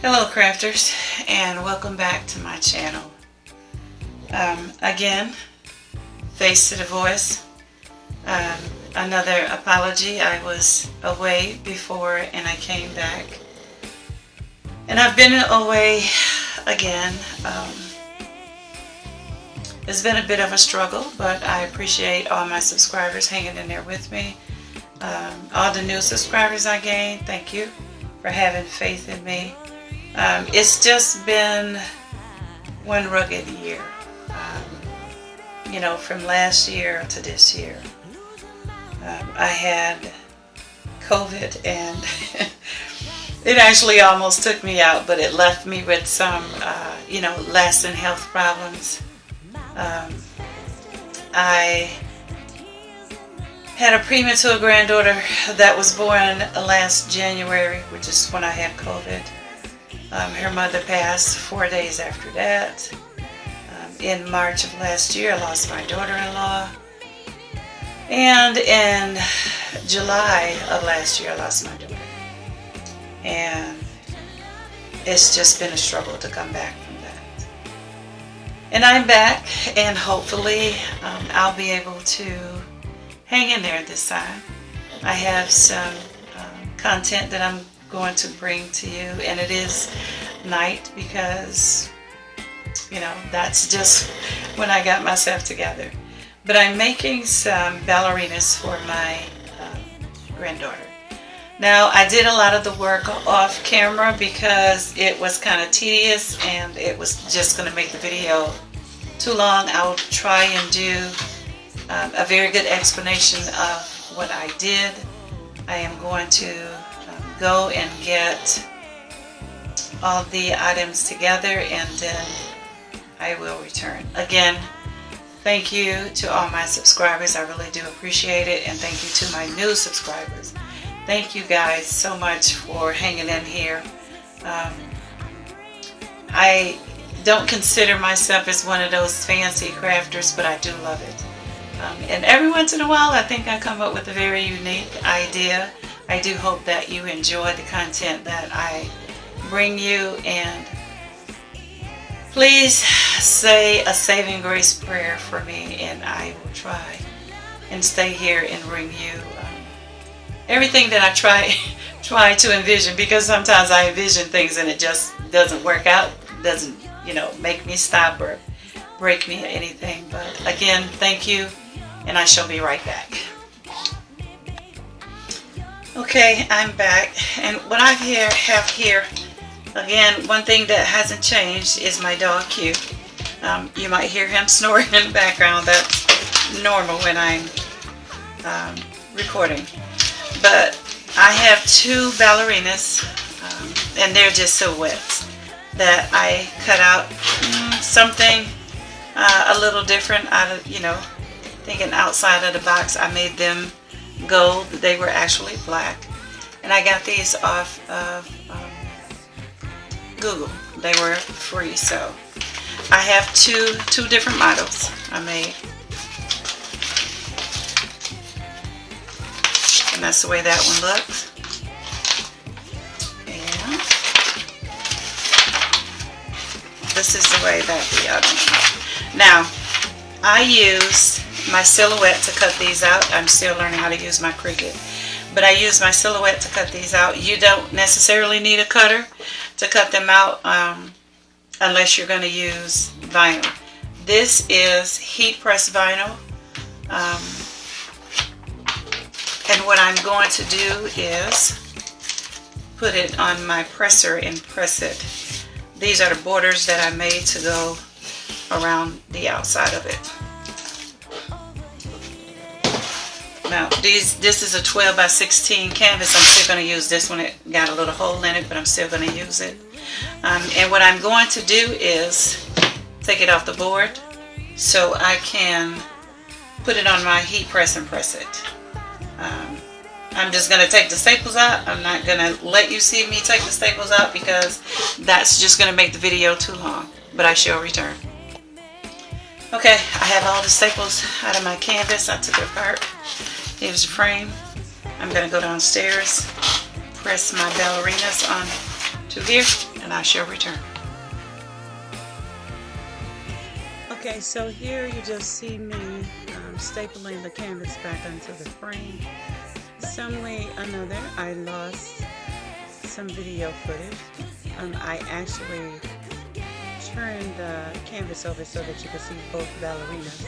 Hello crafters, and welcome back to my channel. Again, face to the voice. Another apology. I was away before and I came back. And I've been away again. It's been a bit of a struggle, but I appreciate all my subscribers hanging in there with me. All the new subscribers I gained, thank you for having faith in me. It's just been one rugged year, from last year to this year. I had COVID and it actually almost took me out, but it left me with some, lasting health problems. I had a premature granddaughter that was born last January, which is when I had COVID. Her mother passed 4 days after that. In March of last year, I lost my daughter-in-law. And in July of last year, I lost my daughter. And it's just been a struggle to come back from that. And I'm back, and hopefully I'll be able to hang in there this time. I have some content that I'm going to bring to you, and it is night because that's just when I got myself together. But I'm making some ballerinas for my granddaughter. Now, I did a lot of the work off camera because it was kind of tedious and it was just going to make the video too long. I'll try and do a very good explanation of what I did. I am going to go and get all the items together, and then I will return. Again, thank you to all my subscribers. I really do appreciate it, and thank you to my new subscribers. Thank you guys so much for hanging in here. I don't consider myself as one of those fancy crafters, but I do love it. And every once in a while, I think I come up with a very unique idea. I do hope that you enjoy the content that I bring you, and please say a saving grace prayer for me, and I will try and stay here and bring you everything that I try to envision, because sometimes I envision things and it just doesn't work out, doesn't make me stop or break me or anything. But again, thank you, and I shall be right back. Okay, I'm back, and what I have here, again, one thing that hasn't changed is my dog Q. You might hear him snoring in the background. That's normal when I'm recording. But I have two ballerinas, and they're just silhouettes that I cut out. Something a little different out of, thinking outside of the box. I made them gold. They were actually black, and I got these off of Google. They were free, so I have two different models I made, and that's the way that one looks. And this is the way that the other one looks. Now, I use my silhouette to cut these out. I'm still learning how to use my Cricut, but I use my silhouette to cut these out. You don't necessarily need a cutter to cut them out unless you're going to use vinyl. This is heat press vinyl, and what I'm going to do is put it on my presser and press it. These are the borders that I made to go around the outside of it. Now, this is a 12 by 16 canvas. I'm still going to use this one. It got a little hole in it, but I'm still going to use it. And what I'm going to do is take it off the board so I can put it on my heat press and press it. I'm just going to take the staples out. I'm not going to let you see me take the staples out because that's just going to make the video too long, but I shall return. Okay, I have all the staples out of my canvas. I took it apart. Here's the frame. I'm going to go downstairs, press my ballerinas on to through here, and I shall return. Okay, so here you just see me stapling the canvas back onto the frame. Some way or another, I lost some video footage. I actually turned the canvas over so that you could see both ballerinas,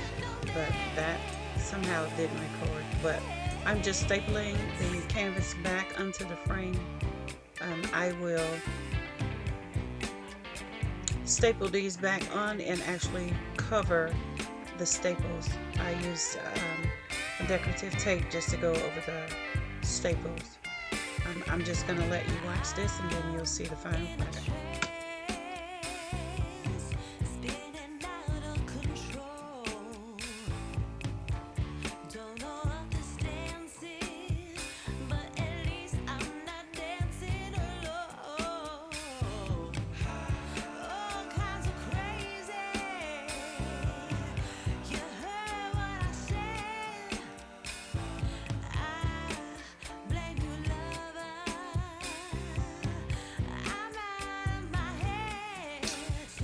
but that somehow didn't record. But I'm just stapling the canvas back onto the frame. I will staple these back on and actually cover the staples. I used decorative tape just to go over the staples. I'm just going to let you watch this and then you'll see the final product.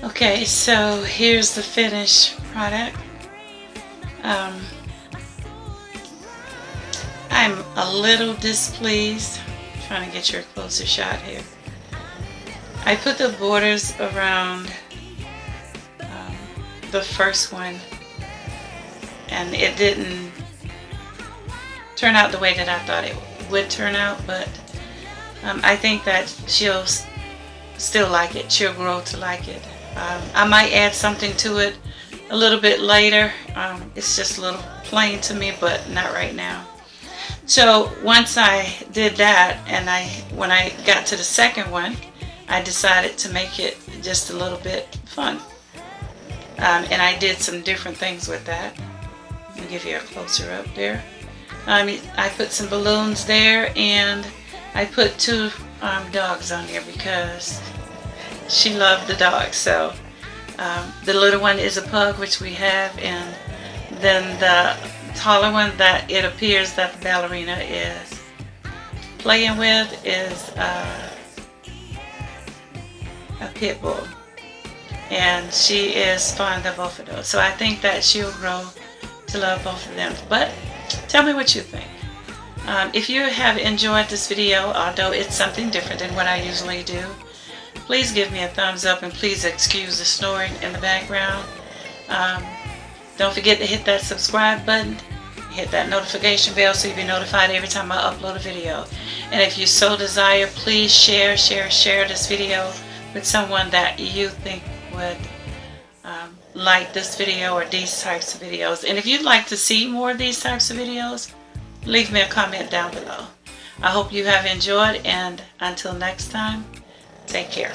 Okay, so here's the finished product. I'm a little displeased. Trying to get you a closer shot here. I put the borders around the first one, and it didn't turn out the way that I thought it would turn out, but I think that she'll still like it. She'll grow to like it. I might add something to it a little bit later. It's just a little plain to me, but not right now. So once I did that, and when I got to the second one, I decided to make it just a little bit fun. And I did some different things with that. Let me give you a closer up there. I put some balloons there, and I put two dogs on there because she loved the dogs. So the little one is a pug, which we have, and then the taller one that it appears that the ballerina is playing with is a pit bull, and she is fond of both of those. So I think that she'll grow to love both of them. But tell me what you think. If you have enjoyed this video, although it's something different than what I usually do, please give me a thumbs up, and please excuse the snoring in the background. Don't forget to hit that subscribe button, hit that notification bell so you'll be notified every time I upload a video. And if you so desire, please share this video with someone that you think would like this video or these types of videos. And if you'd like to see more of these types of videos, leave me a comment down below. I hope you have enjoyed, and until next time, take care.